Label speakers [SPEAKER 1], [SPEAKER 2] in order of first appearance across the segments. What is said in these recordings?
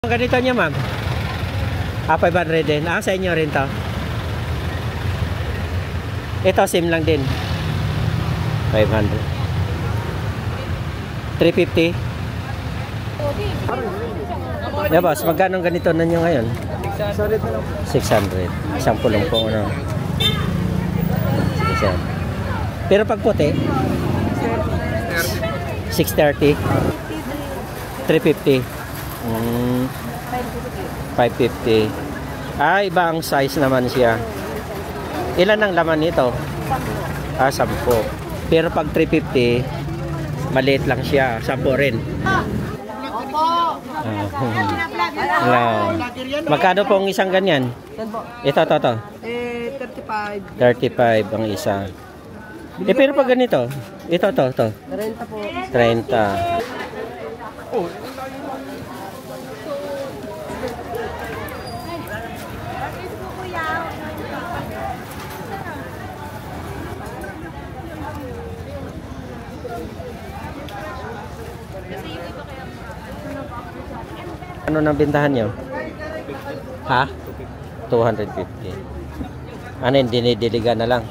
[SPEAKER 1] Ganito niya, ma'am. 500 din. Sa inyo rin to. Ito, same lang din. 500. 350. Yeah, boss. Magkano ganito na nyo ngayon? 600. Isang pulong po, ano. 600. Pero pag puti, 630. 350. 550. Iba ang size naman siya. Ilan ang laman nito? 10. Pero pag 350, maliit lang siya. 10 rin. Magkano po ang isang ganyan? Ito.
[SPEAKER 2] 35.
[SPEAKER 1] 35 ang isa. Pero pag ganito, ito.
[SPEAKER 2] 30 po.
[SPEAKER 1] 30. Ano nang bintahan nyo? Ha? 250. Ano yun? Dinidiligan na lang.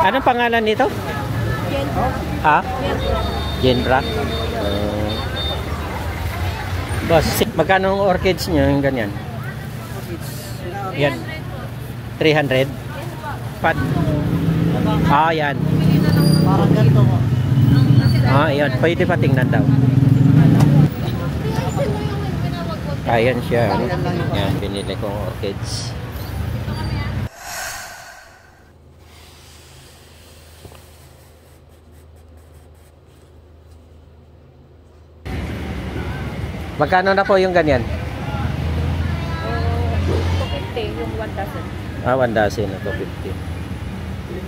[SPEAKER 1] Anong pangalan nito?
[SPEAKER 2] Genbra.
[SPEAKER 1] Ha? Genbra. Boss, magkano ang orchids nyo yung ganyan? Yan. 300? Pat? Yan.
[SPEAKER 2] Parang ganito po.
[SPEAKER 1] Yan. Pwede pa tingnan daw. Ayan siya. Yan, binili kong orchids. Magkano na po yung ganyan?
[SPEAKER 2] 250 yung 1 dozen.
[SPEAKER 1] 1 dozen na 250.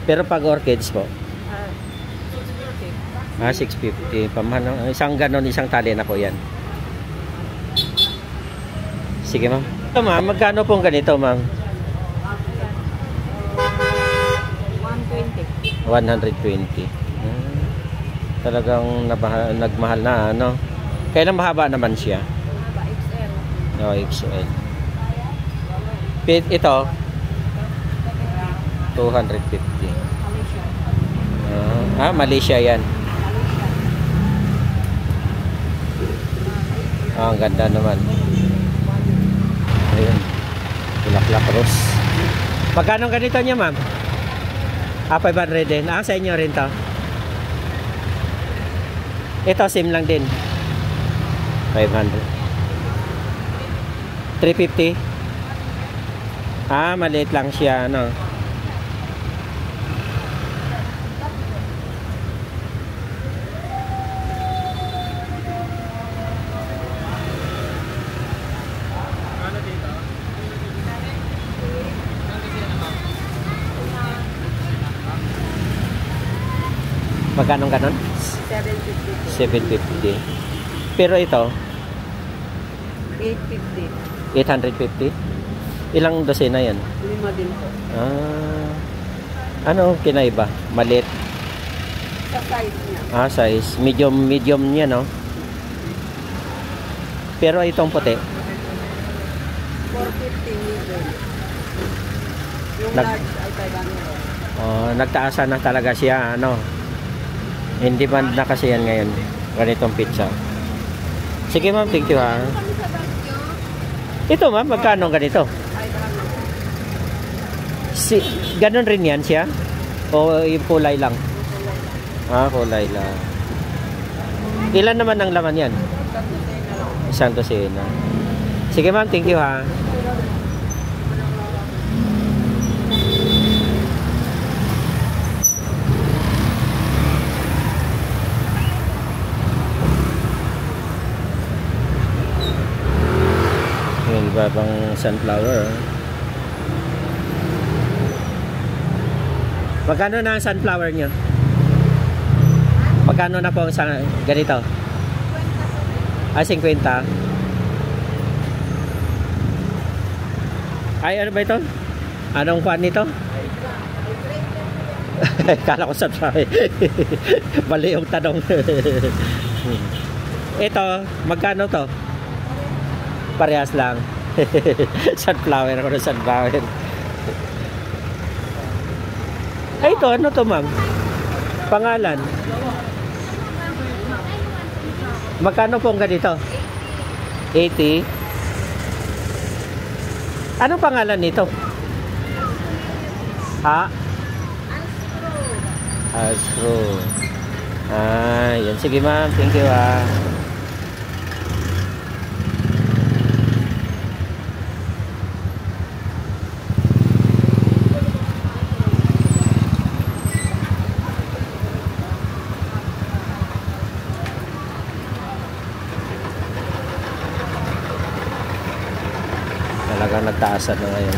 [SPEAKER 1] Pero pag orchids po?
[SPEAKER 2] 650.
[SPEAKER 1] 650. Pamahal. Isang ganon, isang tali na po yan. Sige, ma'am. Ito, ma'am, magkano pong ganito, ma'am?
[SPEAKER 2] 120.
[SPEAKER 1] 120. Talagang nagmahal na, ano? Kailan mahaba naman siya?
[SPEAKER 2] XL.
[SPEAKER 1] XL. Ito? 250. Malaysia yan. Ang ganda naman. Ayun. Bulaklak rose. Magkano ganito niya, ma'am? 500 din. Sa inyo rin to. Ito, same lang din. 500. 350. Maliit lang siya, ano. Magkano ganon?
[SPEAKER 2] 750.
[SPEAKER 1] 750. Pero ito?
[SPEAKER 2] 850.
[SPEAKER 1] 850? Ilang dosena yan?
[SPEAKER 2] 5 din po.
[SPEAKER 1] Ano kinaiba? Maliit?
[SPEAKER 2] Sa size niya.
[SPEAKER 1] Size. Medium niya, no? Pero itong puti?
[SPEAKER 2] 450 medium. Yung large ay 500.
[SPEAKER 1] Nagtaasan na talaga siya, ano? Hindi ba na kasi yan ngayon? Ganitong pizza. Sige, ma'am. Thank you, ha. Ito, ma'am. Magkano ganito? Ganon rin yan siya? O yung kulay lang? Kulay lang. Ilan naman ang laman yan? Isang dosena. Sige, ma'am. Thank you, ha. Yung iba pang sunflower. Magkano na ang sunflower nyo? Magkano na po ang ganito? 50. Ay, ano ba ito? Anong pan nito? Kala ko sunflower. Mali yung tanong. Ito, magkano to? Parehas lang. Sunflower ako ng sunflower. Ay, ito, ano to, ma'am? Pangalan? Magkano po ang ganito? 80. Anong pangalan nito? Ha? Astro. Ah, yun. Sige, ma'am. Thank you, Talagang nagtaasan na ngayon.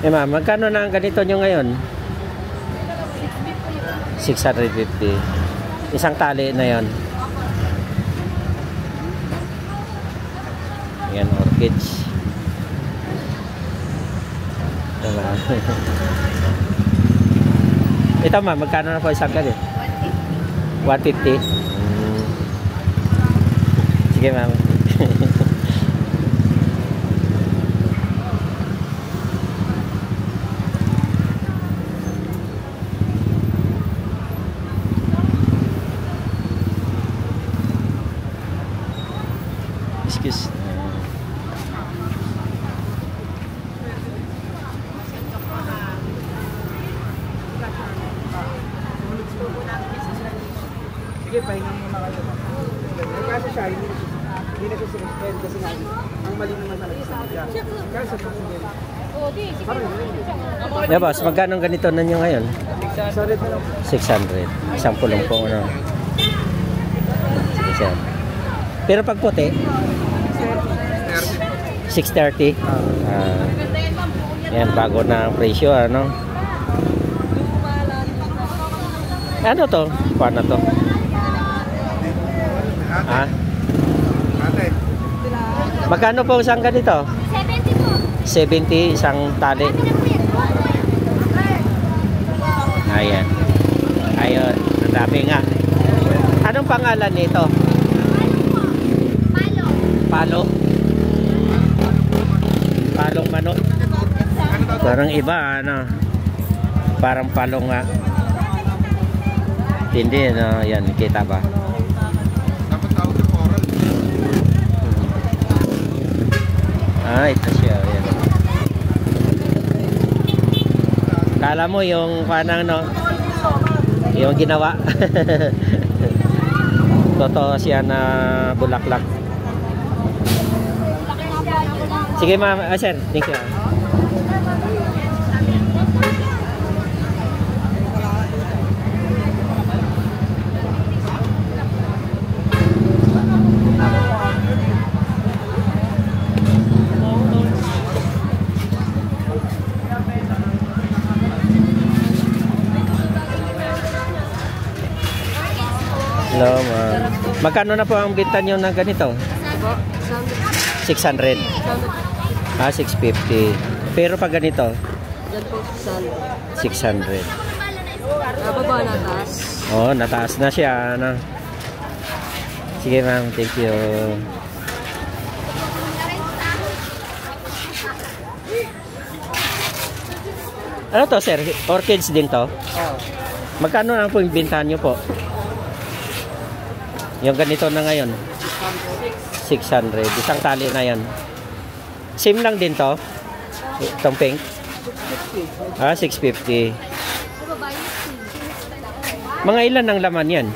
[SPEAKER 1] Ma'am, magkano na ang ganito nyo ngayon? 650. Isang tali na yon. Yan, orchids. Diba? Ito, ma'am, magkano na po isang ganito? 150. Sige, ma'am. Excuse.
[SPEAKER 2] Sige, pahinga muna kayo. Kasi siya, hindi na siya sinuspend kasi nga, ang mali naman talaga sa media. Kaya sa susunod.
[SPEAKER 1] Yeah, boss, magkano ang ganito na nyo ngayon?
[SPEAKER 2] 600 na lang.
[SPEAKER 1] 600. Isang pulong po, ano? Sige, sir. Pero pag puti? 630. Yan, bago na ang presyo, ano? Ano to? Paano to? Ah? Magkano po isang ganito?
[SPEAKER 3] 70 po.
[SPEAKER 1] 70, isang tali. Ayan. Ayun, ang dami nga. Anong pangalan nito?
[SPEAKER 3] Palo.
[SPEAKER 1] Palo. Palong manok. Parang iba, ano? Parang palong nga. Hindi, no? Yan, kita ba? Ah, ito siya. Yan. Kala mo yung kanang, no? Yung ginawa. Totoo siya na bulaklak. Sige, ma'am. Sir, thank you. Hello, ma'am. Magkano na po ang binta nyo ng ganito? 600. Ah, 650. Pero pag ganito?
[SPEAKER 2] Diyan po,
[SPEAKER 1] 600.
[SPEAKER 2] Nababa na taas.
[SPEAKER 1] Oh, nataas na siya, ano? Sige, ma'am. Thank you. Ano to, sir? Orchids din to? Magkano lang po yung bintahan nyo po? Yung ganito na ngayon? 600. Isang tali na yan. Same lang din to? Itong pink?
[SPEAKER 2] 650.
[SPEAKER 1] Ah, 650. Mga ilan ang laman yan?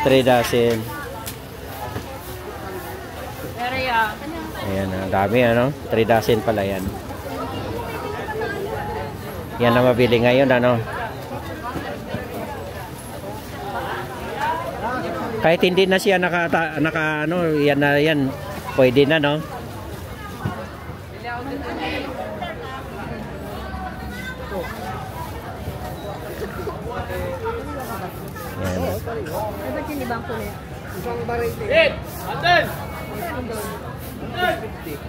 [SPEAKER 1] 3 dozen. Ayan, ang dami, ano? 3 dozen pala yan. Yan ang mabili ngayon, ano? Kahit hindi na siya naka ano, yan na yan. Pwede na, no? Yan.
[SPEAKER 3] Dapat yung ibang kulay.
[SPEAKER 2] Isang barete.
[SPEAKER 3] Magkano doon?
[SPEAKER 2] 50.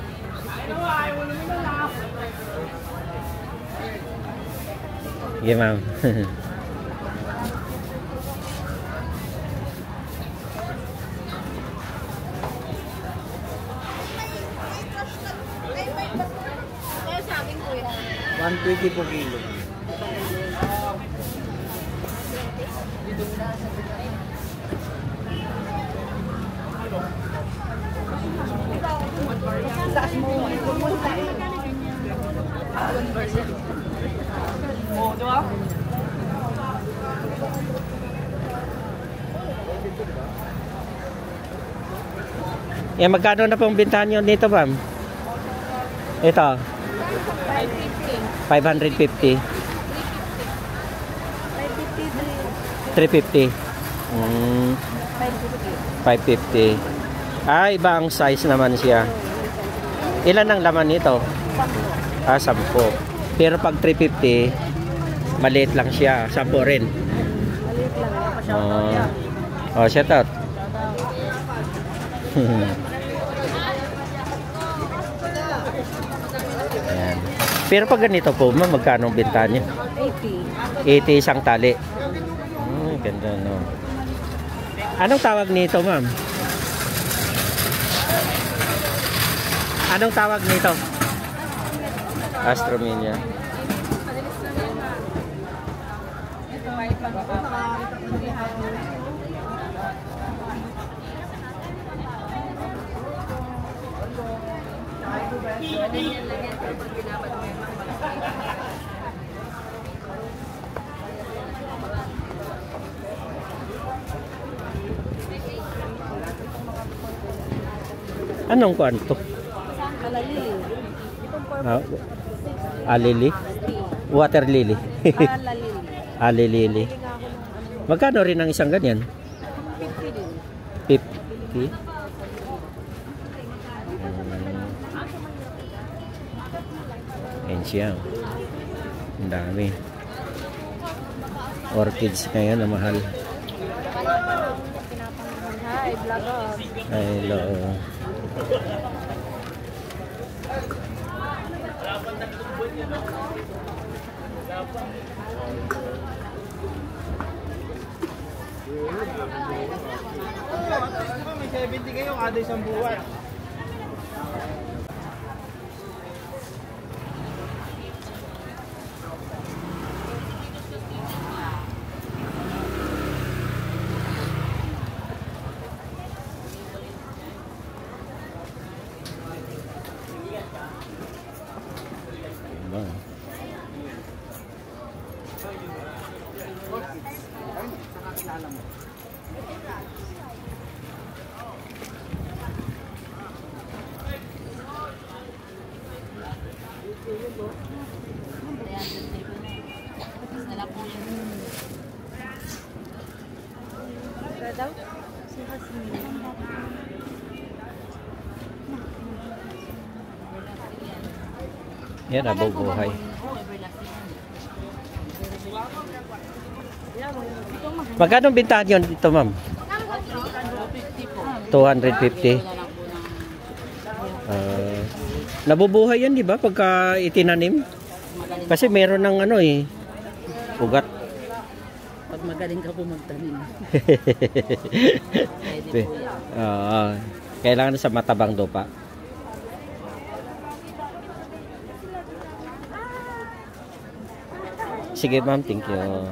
[SPEAKER 1] Sige, ma'am.
[SPEAKER 3] Kaya sa akin kuya.
[SPEAKER 2] 120 po kilo. Oh, di ba?
[SPEAKER 1] Yan, magkano na pong bintahan nyo dito, ma'am? Ito, 550.
[SPEAKER 3] 550. 550.
[SPEAKER 1] 350. 550. Ah, iba ang size naman siya. Ilan ang laman nito? 10. Pero pag 350, maliit lang siya. 10 rin.
[SPEAKER 3] Maliit lang.
[SPEAKER 1] Oh, shout out. Ayan. Pero pag ganito po, ma'am, magkano ang benta niya?
[SPEAKER 3] 80.
[SPEAKER 1] 80 isang tali. Ganda, no? Anong tawag nito, ma'am? Anong tawag nito? Astromania. Anong kwanto?
[SPEAKER 3] Alalili.
[SPEAKER 1] Ah, alili? Water lily.
[SPEAKER 3] Alalili.
[SPEAKER 1] Alilili. Magkano rin ang isang ganyan?
[SPEAKER 3] 50 din.
[SPEAKER 1] 50? Ayan siya. Ang dami. Orchids ngayon na mahal.
[SPEAKER 3] Hi, vlogger.
[SPEAKER 1] Hello.
[SPEAKER 2] May 70 kayo kada isang buwan.
[SPEAKER 3] Daw?
[SPEAKER 1] Yan, abog buhay. Magkano bintahan yun dito, ma'am? 250. Nabubuhay yan, di ba? Pagka itinanim. Kasi meron ng ano eh. Ugat.
[SPEAKER 3] Pag magaling ka po magtanim.
[SPEAKER 1] Kailangan sa matabang lupa. Sige, ma'am, thank you.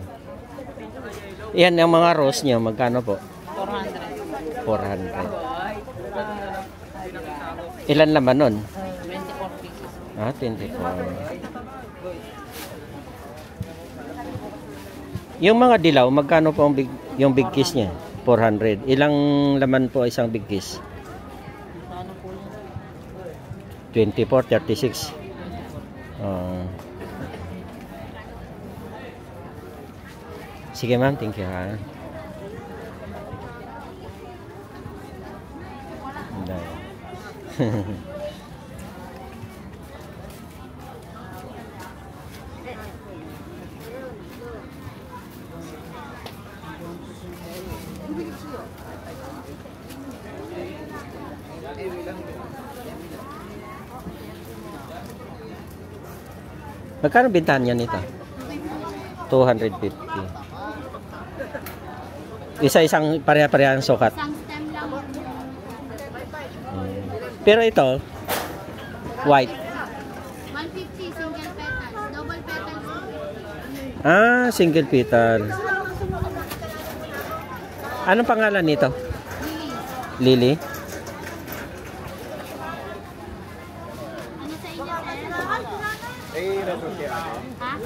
[SPEAKER 1] Yan, ang mga rose nyo, magkano po?
[SPEAKER 3] 400.
[SPEAKER 1] 400. Ilan laman nun?
[SPEAKER 3] 24 pieces.
[SPEAKER 1] 24. Yung mga dilaw, magkano po yung big kiss niya? 400. Ilang laman po isang big kiss?
[SPEAKER 3] Ano po yun?
[SPEAKER 1] 24, 36. Sige, ma'am, thank you, ha. Magkano bintahan niya nito? 250. Isa-isang pareha-parehang sukat.
[SPEAKER 4] Isang stem lang.
[SPEAKER 1] Pero ito, white.
[SPEAKER 4] 150 single petals. Double petals.
[SPEAKER 1] Ah, single petal. Anong pangalan nito?
[SPEAKER 4] Lily.
[SPEAKER 1] Lily?
[SPEAKER 4] Ano sa inyo?
[SPEAKER 2] Eh, rato siya.
[SPEAKER 4] Ha?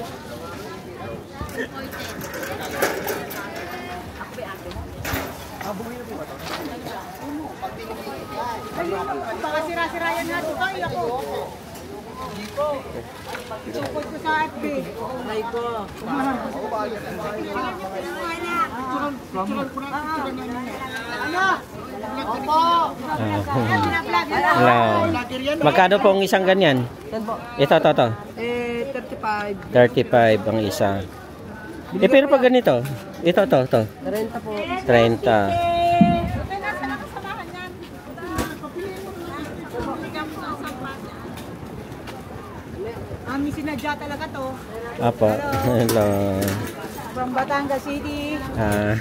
[SPEAKER 4] 410.
[SPEAKER 5] Baka sira-sirayan nga dito, ako. Sukod ko sa FB. Ay ko. Ano? Opo.
[SPEAKER 1] Hello. Magkano po ang isang ganyan?
[SPEAKER 5] Yan po.
[SPEAKER 1] Ito.
[SPEAKER 5] 35.
[SPEAKER 1] 35 ang isa. Pero pag ganito, ito.
[SPEAKER 5] 30 po.
[SPEAKER 1] 30.
[SPEAKER 5] Amin sinadya talaga to.
[SPEAKER 1] Apo. Hello.
[SPEAKER 5] From Batangas City.
[SPEAKER 1] Ah.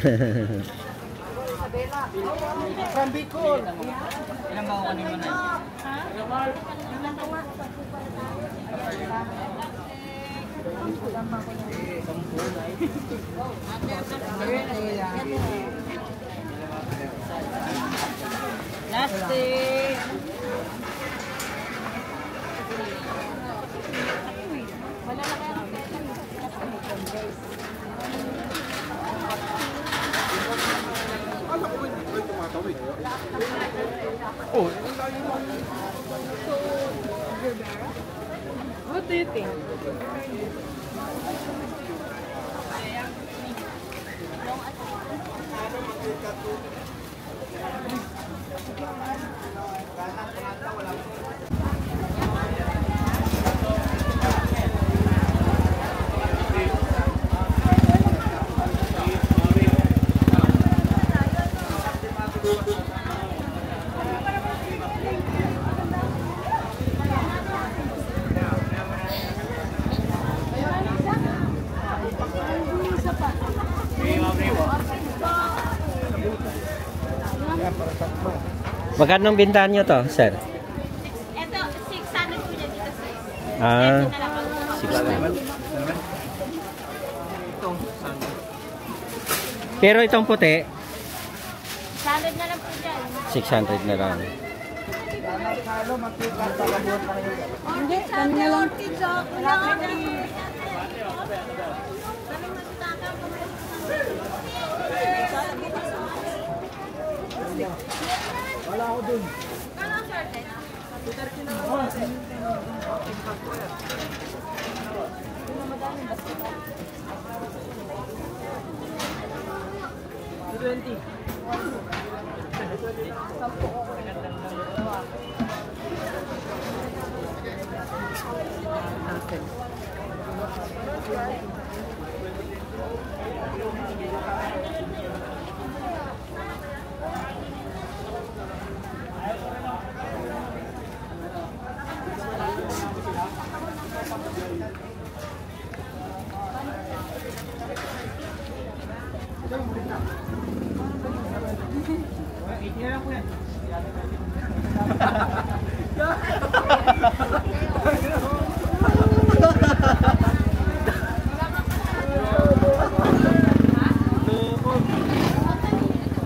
[SPEAKER 5] From Bicol.
[SPEAKER 3] Ilang ba kukunin mo na?
[SPEAKER 5] Last day. What do you think?
[SPEAKER 1] Magkano ang bintahan nyo to, sir?
[SPEAKER 4] Ito, 600 po dyan dito sa
[SPEAKER 1] Ah,
[SPEAKER 4] ito na lang pag
[SPEAKER 1] 60. Pero itong puti,
[SPEAKER 4] salad na lang po dyan.
[SPEAKER 1] 600 na lang.
[SPEAKER 5] Hindi, kami na lang.
[SPEAKER 4] Wala ka na.
[SPEAKER 2] Wala ako dun.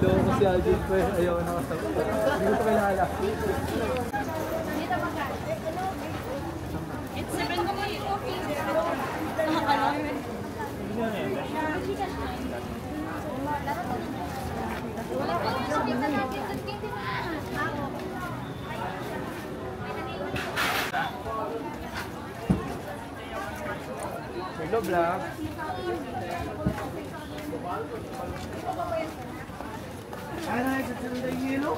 [SPEAKER 2] Loko si Alvin ko eh. Ayaw na kasama. Hindi ko pa kilala.
[SPEAKER 4] It's 70 copies.
[SPEAKER 2] Hello, vlog. Ano na ito? Sino na yung yelo?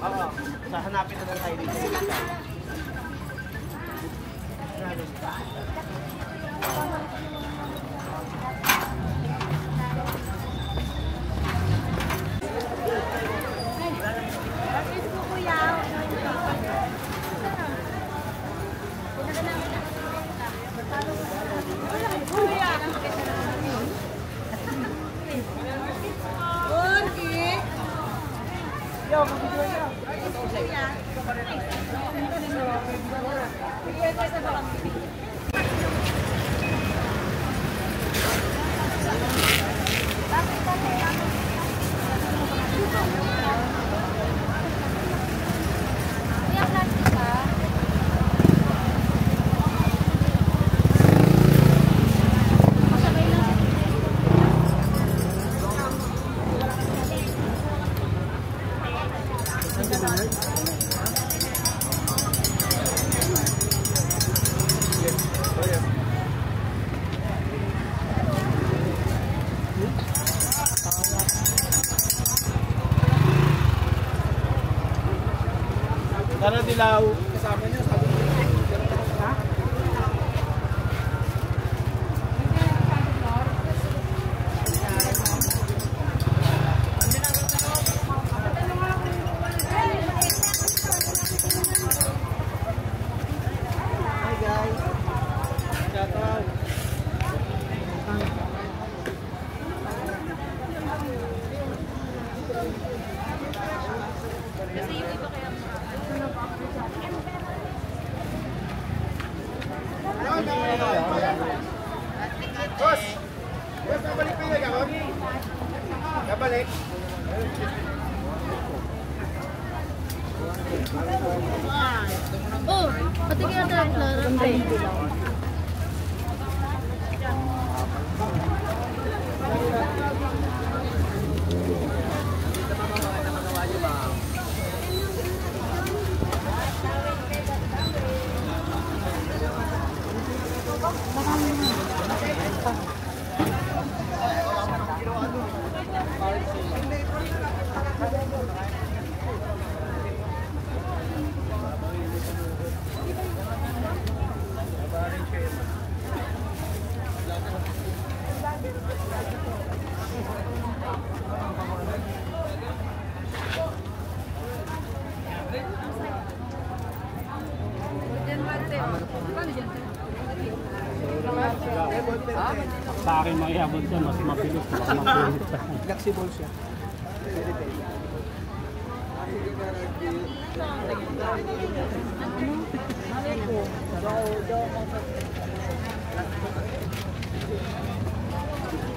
[SPEAKER 2] Oo, sahanapin na lang tayo dito. Tara dilaw. Kasama niya sabi niya. Ha? Hi guys. Shout out. Boss! Boss, nabalik pa yung ako? Nabalik?
[SPEAKER 4] Oh, pati kaya tayo
[SPEAKER 3] Sa akin makihabol siya, mas mabilis. Baka mapilit pa.
[SPEAKER 2] Flexible siya.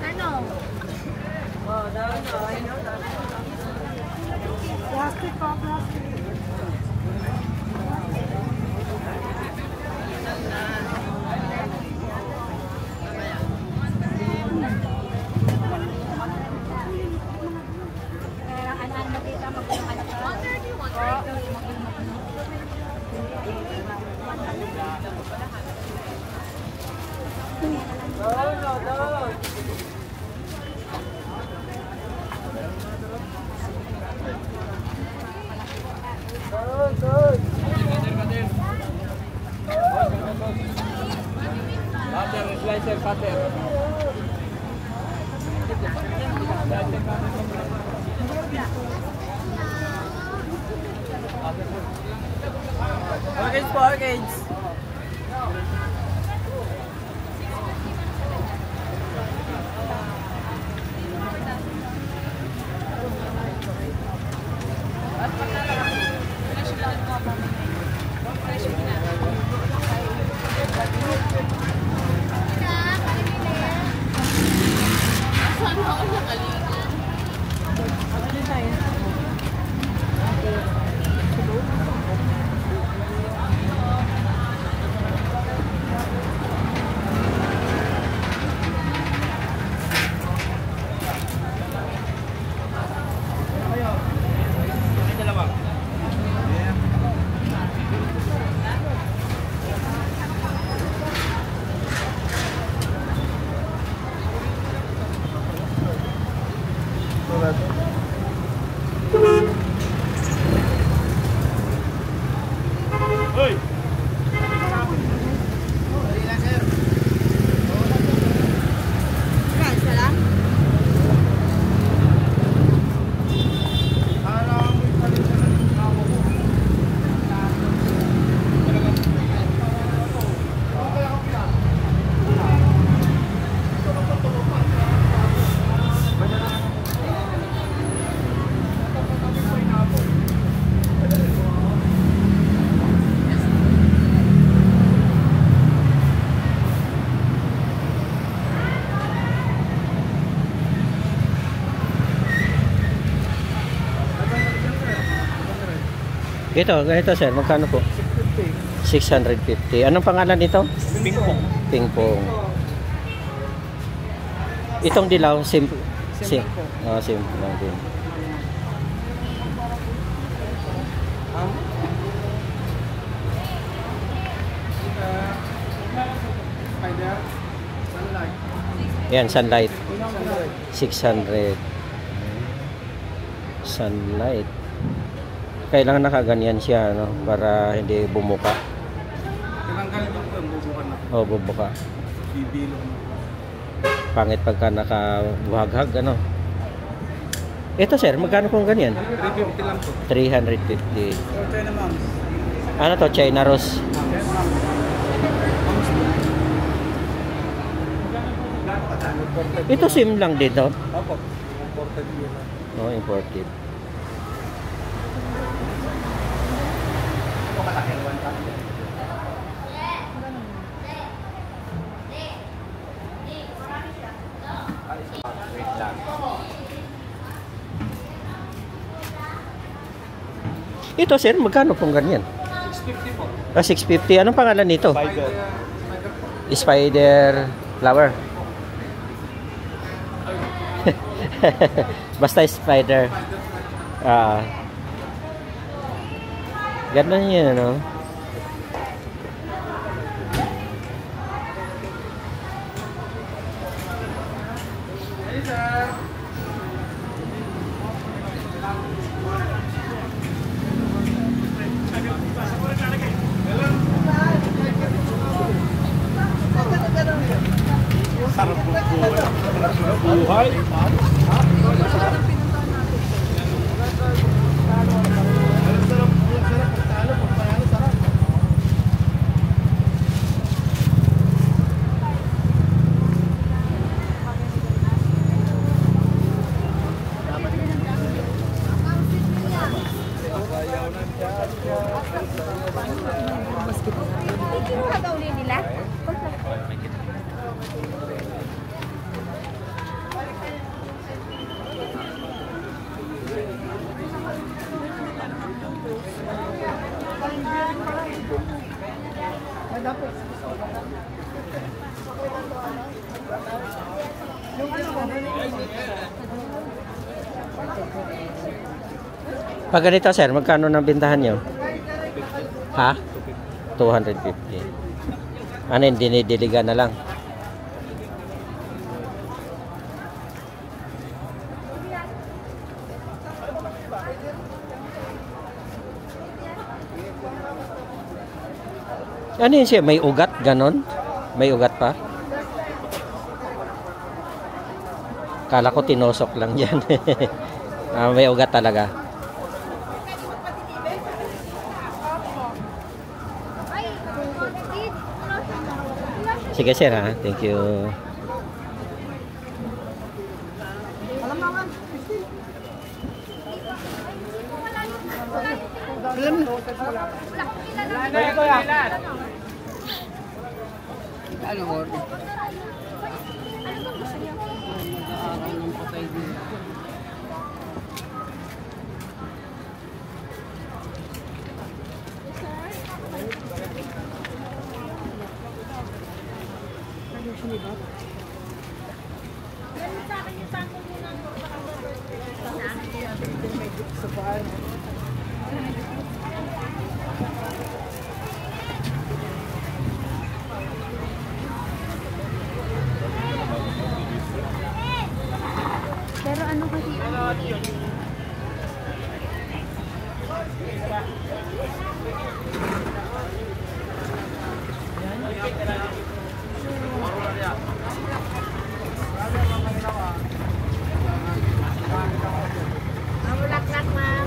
[SPEAKER 4] Ano?
[SPEAKER 5] Plastic pa, plastic.
[SPEAKER 2] Slicer cutter. Organs po, organs.
[SPEAKER 1] Ito, ganito sir, magkano po? 650. Anong pangalan nito?
[SPEAKER 3] Pingpong.
[SPEAKER 1] Pingpong. Itong dilaw, simple.
[SPEAKER 2] Simple po.
[SPEAKER 1] Oh, simple lang din.
[SPEAKER 2] Spider. Sunlight.
[SPEAKER 1] Yan, sunlight.
[SPEAKER 2] Sunlight.
[SPEAKER 1] 600. Sunlight. Kailangan nakaganyan siya, no? Para hindi bumuka.
[SPEAKER 2] Tinanggal yung bubukan na.
[SPEAKER 1] O, bubuka.
[SPEAKER 2] Bibilong.
[SPEAKER 1] Pangit pagka nakabuhaghag, ano? Ito sir, magkano kung ganyan?
[SPEAKER 2] 350 lang po.
[SPEAKER 1] 350.
[SPEAKER 2] So, China moms.
[SPEAKER 1] Ano to? China Rose. Ito sim lang dito.
[SPEAKER 2] Opo. Imported yun.
[SPEAKER 1] Oh, imported. Ito sir, magkano pong ganyan?
[SPEAKER 2] 650 po.
[SPEAKER 1] Ah, 650. Anong pangalan nito?
[SPEAKER 2] Spider.
[SPEAKER 1] Spider flower. Basta spider. Ah. Ganun yun, ano?
[SPEAKER 2] Hey, sir.
[SPEAKER 3] Buhay.
[SPEAKER 1] Pag ganito sir, magkano nang bintahan nyo? Ha? 250. Ano yun, dinidiligan na lang? Ano yun siya? May ugat? Ganon? May ugat pa? Kala ko tinosok lang yan. May ugat talaga. Sige sir ha. Thank you.
[SPEAKER 4] Pero ano kasi Mamulaklak, ma'am.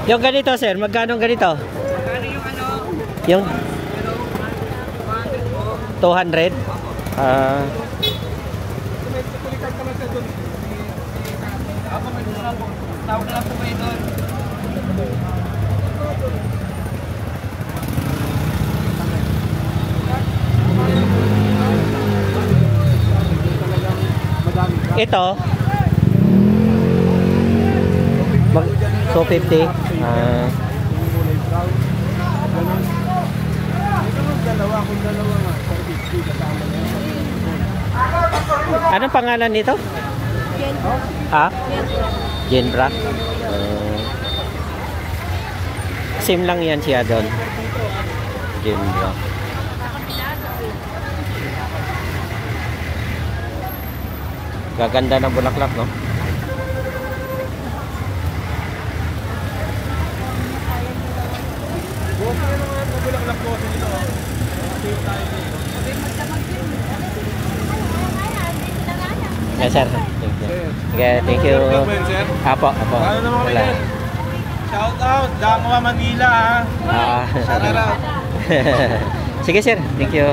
[SPEAKER 1] Yung ganito, sir, magkano ang ganito?
[SPEAKER 2] Magkano yung ano?
[SPEAKER 1] Yung
[SPEAKER 2] Pero, 200 po.
[SPEAKER 1] 200? Ah,
[SPEAKER 2] May kulitan ka lang sa doon. Ako, may na po. Tawag na lang po kayo doon.
[SPEAKER 1] ito. Mag 250. Ah, anong pangalan nito? Ha? Genra. Same lang yan siya doon. Genra. Gaganda ng bulaklak, no? Yes, sir. Thank you. Okay, thank you. Apo, apo.
[SPEAKER 2] Ano naman kami
[SPEAKER 1] Wala.
[SPEAKER 2] din? Shout out, Dangwa Manila ha.
[SPEAKER 1] Ah,
[SPEAKER 2] Shout out.
[SPEAKER 1] sige, sir. Thank you.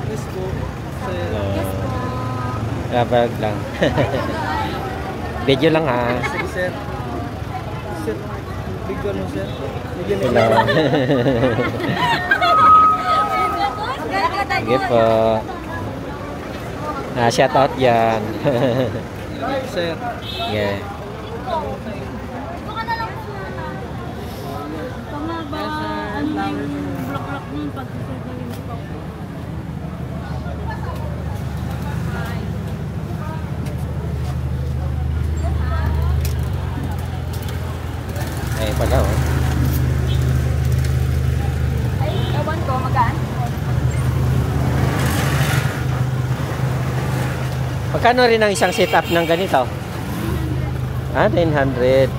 [SPEAKER 2] Yes po. Sir.
[SPEAKER 1] Kapag lang. Video lang ha.
[SPEAKER 2] Sige sir. Sir, big one mo sir. Bigyan mo.
[SPEAKER 1] Hello. Sige po. Shout out yan.
[SPEAKER 2] Sir.
[SPEAKER 1] Yeah.
[SPEAKER 5] Tama ba? Ano yung bulaklak nun pag sasabihin ko?
[SPEAKER 1] Ay, pala oh.
[SPEAKER 4] Ay, ewan ko, magaan.
[SPEAKER 1] Magkano rin ang isang setup ng ganito? 900.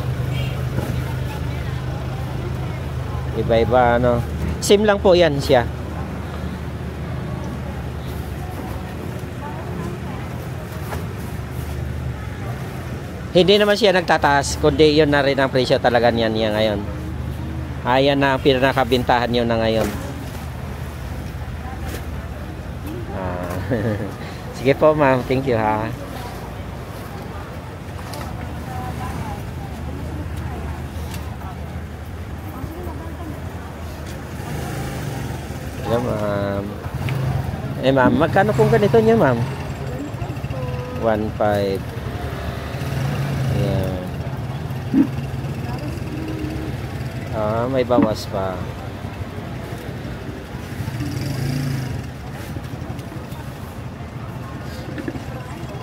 [SPEAKER 1] Iba-iba ano. Same lang po yan siya. Hindi naman siya nagtataas, kundi yun na rin ang presyo talaga niyan niya ngayon. Ayan na ang pinakabintahan niyo na ngayon. Sige po ma'am, thank you ha. Hello ma'am. Ma'am, magkano kung ganito niya ma'am? 1.5. Ayan. May bawas pa.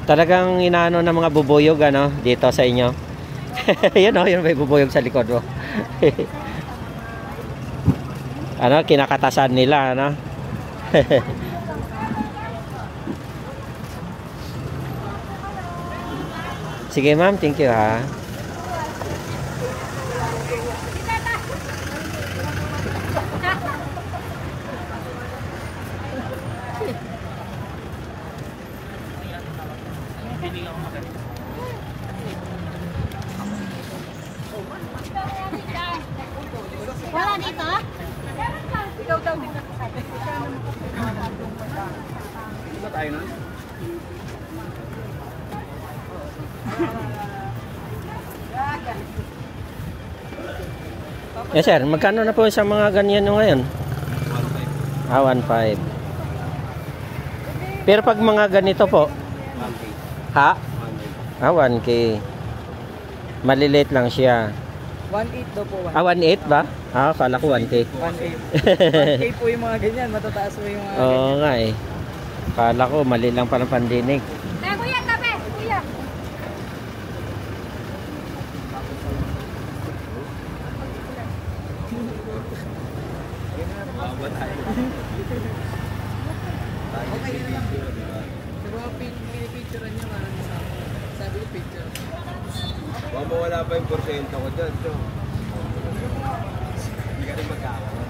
[SPEAKER 1] Talagang inaano ng mga bubuyog ano dito sa inyo. Yan oh, yun may bubuyog sa likod mo. Ano, kinakatasan nila ano. Sige ma'am, thank you ha.
[SPEAKER 4] Wala dito? Ikaw daw dito.
[SPEAKER 2] Iba tayo na?
[SPEAKER 1] Yes sir, magkano na po sa mga ganyan nyo ngayon? 1.5. Pero pag mga ganito po, ha? 1K. Maliliit lang siya.
[SPEAKER 2] 1.8 daw po.
[SPEAKER 1] 1.8 ba? Kala ko 1K.
[SPEAKER 2] 1.8. 1K po yung mga ganyan. Matataas po yung mga
[SPEAKER 1] Oo nga eh. Kala ko mali lang pa ng pandinig.
[SPEAKER 4] Kaya kuya, kape! Kuya!
[SPEAKER 2] Pero pinipicturean niya parang sabi ko picture.
[SPEAKER 6] Baka mawala pa yung porsyento ko dyan, so. Hindi ka rin magkakaroon.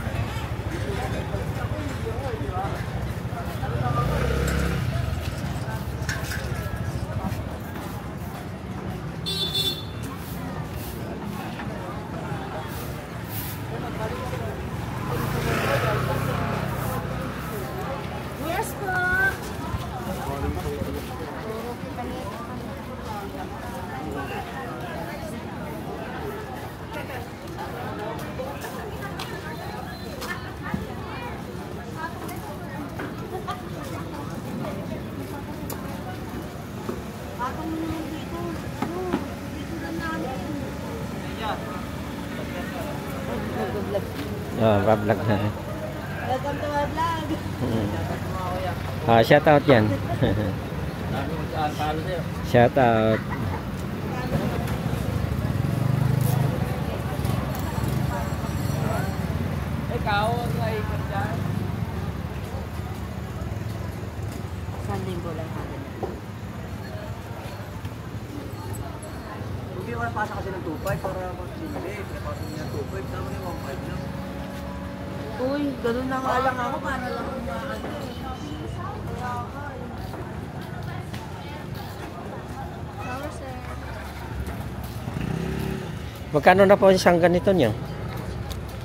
[SPEAKER 1] Oh, pa-vlog na.
[SPEAKER 4] Welcome to my vlog.
[SPEAKER 1] Shout out yan. Shout out.
[SPEAKER 2] Ikaw, ang naikot dyan.
[SPEAKER 4] Isang linggo lang natin.
[SPEAKER 2] Hindi ko napasa kasi ng 2.5 para mag-simili. Napasa niya 2.5, tama niya 1.5 lang. Uy, ganun na nga lang ako. Paano lang ako maano?
[SPEAKER 4] Flower, sir.
[SPEAKER 1] Magkano na po isang ganito nyo?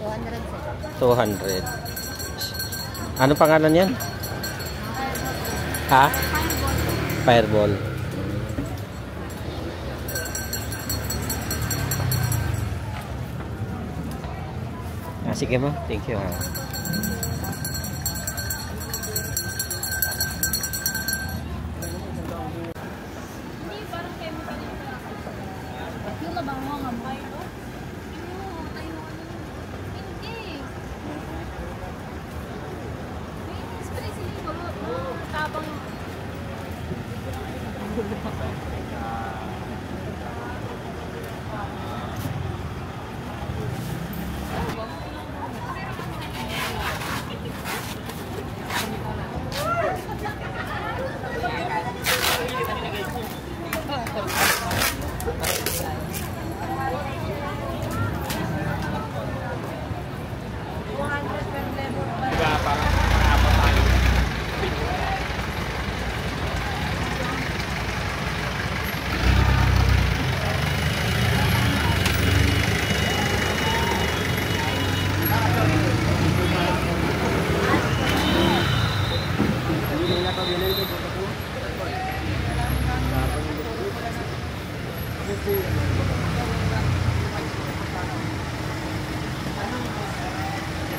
[SPEAKER 4] 200, sir.
[SPEAKER 1] 200. Ano pangalan yan? Ha? Fireball. Sige mo. Thank you.
[SPEAKER 5] Hindi, parang chemical yung yung nabango ang ambay, no? Yung tayo hindi. May spray sila yung tabang.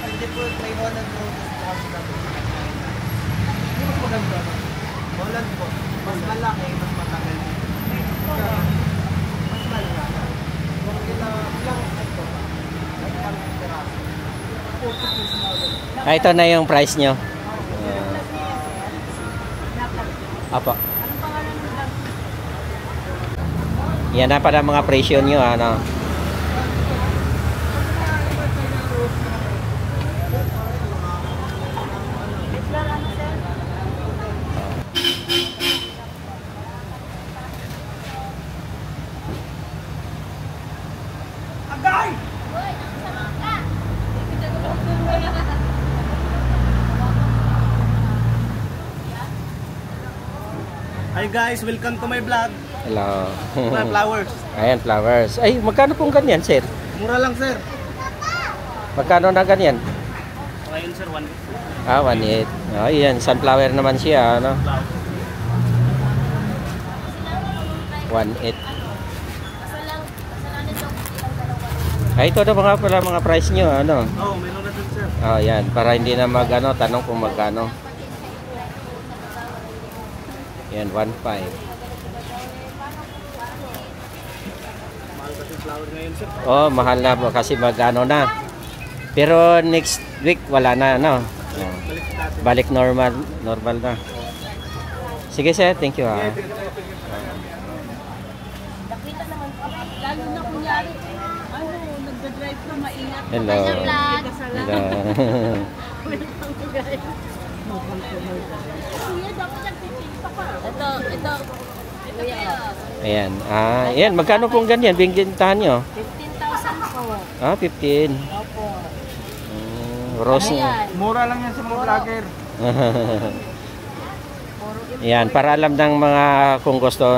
[SPEAKER 2] Hindi po, may Holland po. Hindi mas maganda. Holland po. Mas malaki, mas matagal. Mas malaki. Kung ilang ito, ay parang peraso. 40 piece na ulit.
[SPEAKER 1] Ito na yung price nyo. Apa. Yan na pala mga presyo nyo. Ano.
[SPEAKER 2] Agay! Hi guys, welcome to my vlog.
[SPEAKER 1] Hello.
[SPEAKER 2] My flowers.
[SPEAKER 1] Ayan, flowers. Ay, magkano pong ganyan, sir?
[SPEAKER 2] Mura lang sir.
[SPEAKER 1] Magkano na ganyan?
[SPEAKER 3] Ngayon sir, 1
[SPEAKER 1] 1.8. Ayan, sunflower naman siya. Ano? 1.8. Ay, ito na mga pala mga price nyo. Ano?
[SPEAKER 2] Oh, meron na din sir.
[SPEAKER 1] Yan. Para hindi na magano, tanong kung magkano. Yan, 1.5.
[SPEAKER 2] Mahal kasi flower ngayon sir.
[SPEAKER 1] Oh, mahal na po kasi magano na. Pero next week wala na, ano?
[SPEAKER 2] Balik natin.
[SPEAKER 1] Balik normal na. Sige sir, thank you ha.
[SPEAKER 5] Lalo na kunyari, nagda-drive ka maingat.
[SPEAKER 1] Hello. Hello.
[SPEAKER 5] Kuya, dapat nagtitinta ka. Ito.
[SPEAKER 1] Ayan. Ayan, magkano pong ganyan? Bingintahan nyo?
[SPEAKER 5] 15,000 po.
[SPEAKER 1] 15.
[SPEAKER 5] Opo.
[SPEAKER 1] Rose.
[SPEAKER 2] Mura lang yan sa mga vlogger.
[SPEAKER 1] Yan, para alam ng mga kung gusto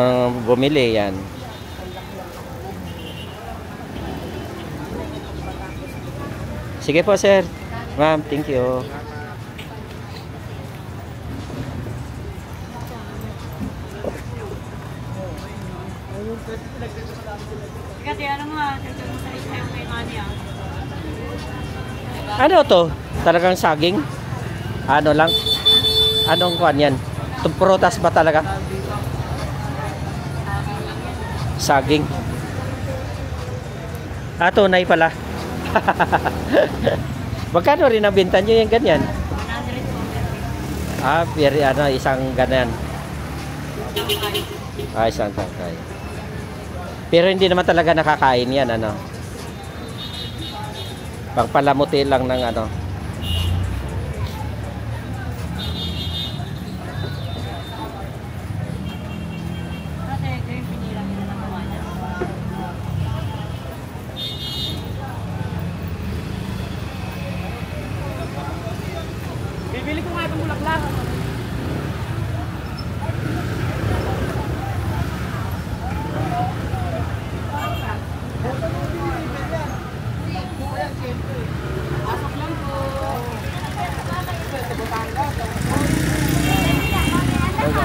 [SPEAKER 1] bumili yan. Sige po sir. Ma'am, thank you.
[SPEAKER 5] Kasi ano nga, nagsasalita yung may money ah.
[SPEAKER 1] Ano to? Talagang saging? Ano lang? Anong kuan yan? Prutas ba talaga? Saging. Tunay pala. Magkano rin ang binta nyo yung ganyan?
[SPEAKER 5] 100 po.
[SPEAKER 1] Ah, pero ano, isang ganyan. Ah, isang tangkay. Pero hindi naman talaga nakakain yan, ano. Pangpalamuti lang ng ano.
[SPEAKER 5] Kasi ito yung pinila nila ng gawa niya.
[SPEAKER 2] Bibili ko nga itong bulaklak.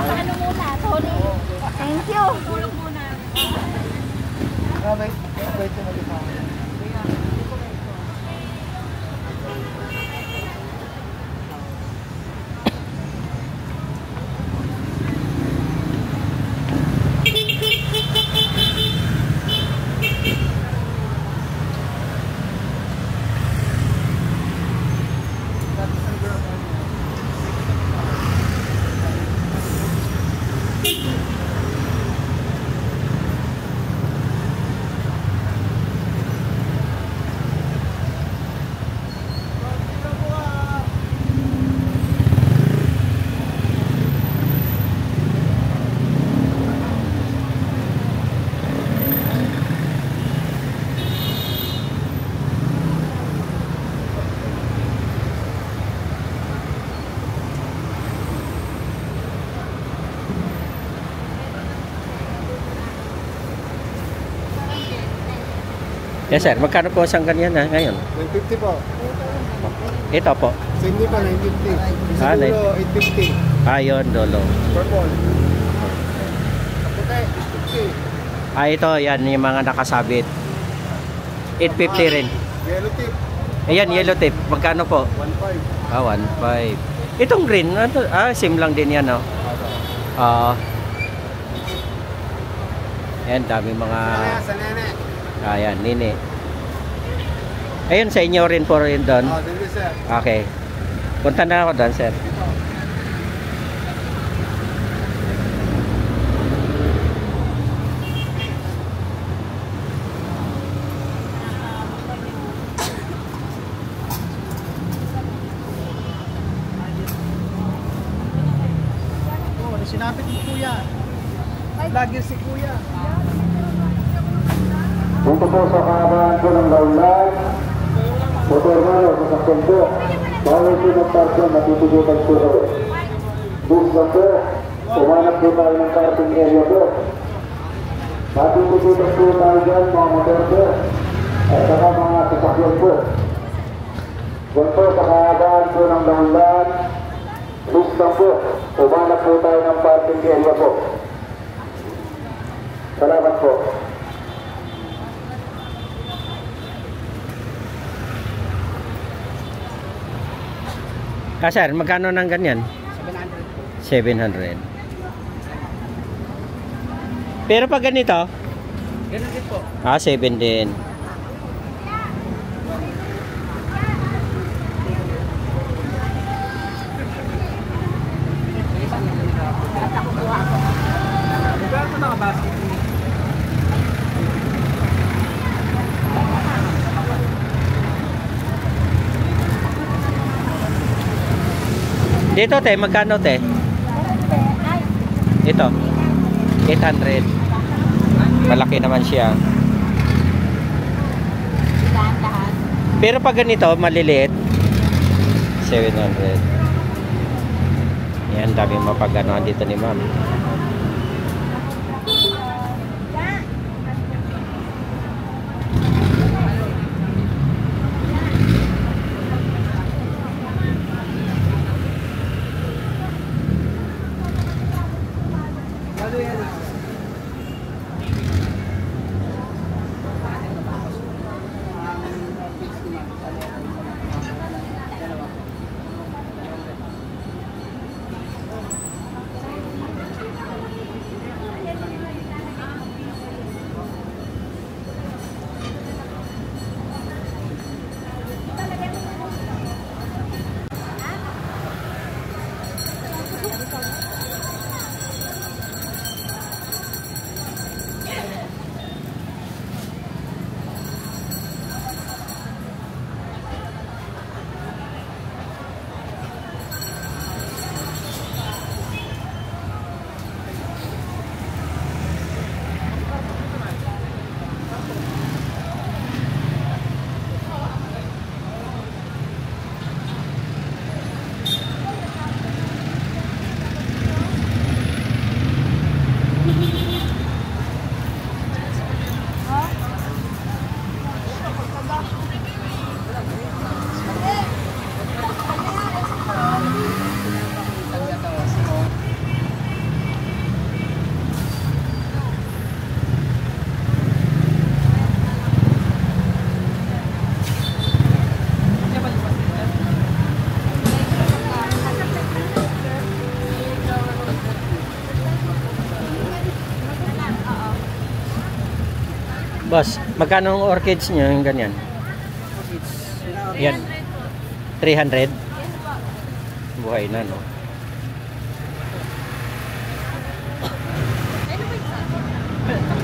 [SPEAKER 4] Ano muna, sorry. Thank you.
[SPEAKER 5] Tulog muna.
[SPEAKER 2] Wait to mag-ipang.
[SPEAKER 1] Yes sir, magkano po isang ganyan na ngayon?
[SPEAKER 2] 150 po.
[SPEAKER 1] Ito po.
[SPEAKER 2] Sindi pa, 950.
[SPEAKER 1] Ah,
[SPEAKER 2] Siguro, 850.
[SPEAKER 1] Ayun, dolo.
[SPEAKER 2] Purple. Puti, 850.
[SPEAKER 1] Ah, ito, yan, yung mga nakasabit. 850 rin.
[SPEAKER 2] Yellow tip,
[SPEAKER 1] Ayan, yellow tape. Magkano po?
[SPEAKER 2] 1.5.
[SPEAKER 1] Ah, 1.5. Itong green, ano, same lang din yan, no? Yan, dami mga...
[SPEAKER 2] Sa nene.
[SPEAKER 1] Ayan, nini. Ayun, sa inyo rin po rin doon.
[SPEAKER 2] Dili sir.
[SPEAKER 1] Okay. Punta na ako doon, sir.
[SPEAKER 2] Sinapit mo kuya. Vlogger si kuya.
[SPEAKER 7] Dito po sa kahabaan po ng Laulan, motor malo sa sakyan po, bawal po ng parking natitugutan po rin. Bus lang po, umanap po tayo ng parking area po. Natitugutan po tayo dyan mga motor po, at saka mga sasakyan po. Dyan po sa kahabaan po ng Laulan, bus lang po, umanap po tayo ng parking area po. Salamat po.
[SPEAKER 1] Ah, sir, magkano ng ganyan? 700. Pero pag ganito?
[SPEAKER 2] Ganun din po.
[SPEAKER 1] Ah, 7 din.
[SPEAKER 2] Magkano po nakabasket?
[SPEAKER 1] Dito, te, magkano, te? Ito. 800. Malaki naman siya. Pero pag ganito, maliliit. 700. Yan, daming mapaganoan dito ni ma'am. Boss, magkano ang orchids niyo yung ganyan? Yan. 300? Buhay na, no?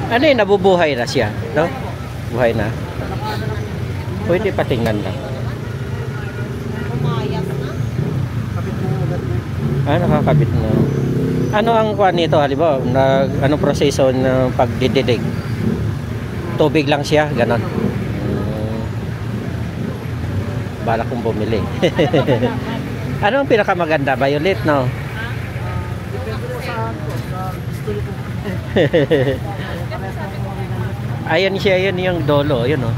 [SPEAKER 1] Ano yun, nabubuhay na siya, no? Buhay na. Pwede patingnan lang. Nakakabit na. Ano ang kuha nito, halimbawa, anong proseso ng pagdididig? Tubig lang siya, ganon. Balak kong bumili. Ano ang pinakamaganda? Violet, no?
[SPEAKER 2] Depende po sa gusto ko.
[SPEAKER 1] Ayan siya, yun yung dolo, yun, no?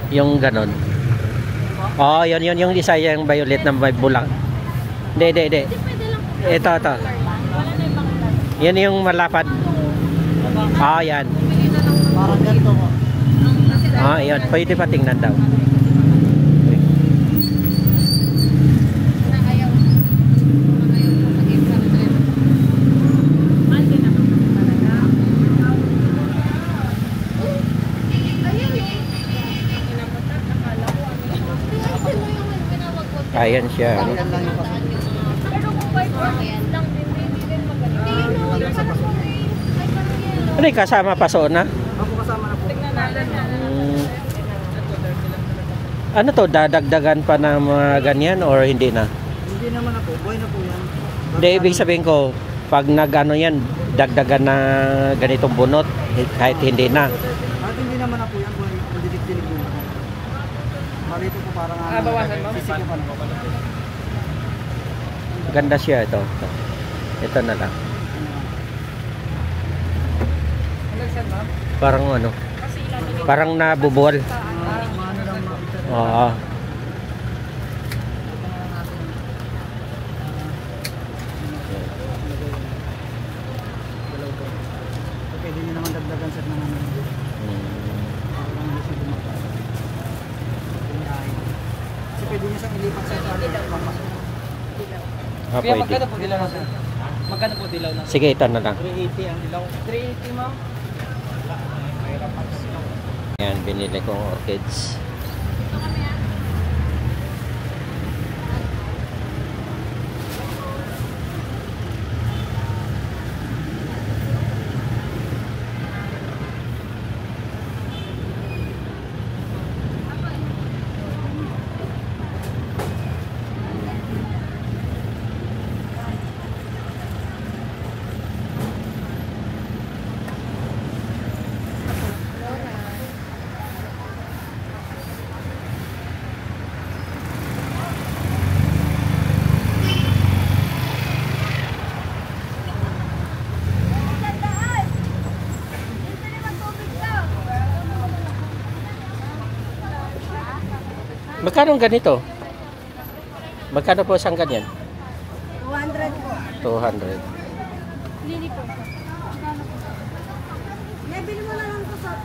[SPEAKER 1] Yung ganon. Oh, yun yung isa yung violet na may bulang. Hindi. Ito. Yan yung malapad. Yan.
[SPEAKER 2] Parang ganito po.
[SPEAKER 1] Yan. Pwede pa tingnan daw. Ayan siya. Ano? Ano yung kasama paso na?
[SPEAKER 2] Ako kasama na po.
[SPEAKER 1] Ano to, dadagdagan pa ng mga ganyan or hindi na?
[SPEAKER 2] Hindi naman na po. Buhay na po yan.
[SPEAKER 1] Hindi, ibig sabihin ko, pag nag-ano yan, dagdagan na ganitong bunot, kahit hindi na.
[SPEAKER 2] At hindi naman na po yan. Buhay na po. Dilig-dilig po. Malito po parang bawasan mo? Sisig pa na.
[SPEAKER 1] Ganda siya ito. Ito na lang. Parang ano? Parang nabubuwal. Oo.
[SPEAKER 2] Pwede nyo naman dagdagan sa mga kasi pwede nyo siyang ilipat sa
[SPEAKER 1] Pwede.
[SPEAKER 2] magkano po dilaw na sir? Magkano po dilaw na?
[SPEAKER 1] Sige, ito na lang.
[SPEAKER 2] 380 ang dilaw. 380 ma'am?
[SPEAKER 1] Yan, binili kong orchids. Magkano ganito? Magkano po isang ganyan?
[SPEAKER 4] 200 po.
[SPEAKER 1] 200.
[SPEAKER 4] Lili po. Bili mo na lang po sa...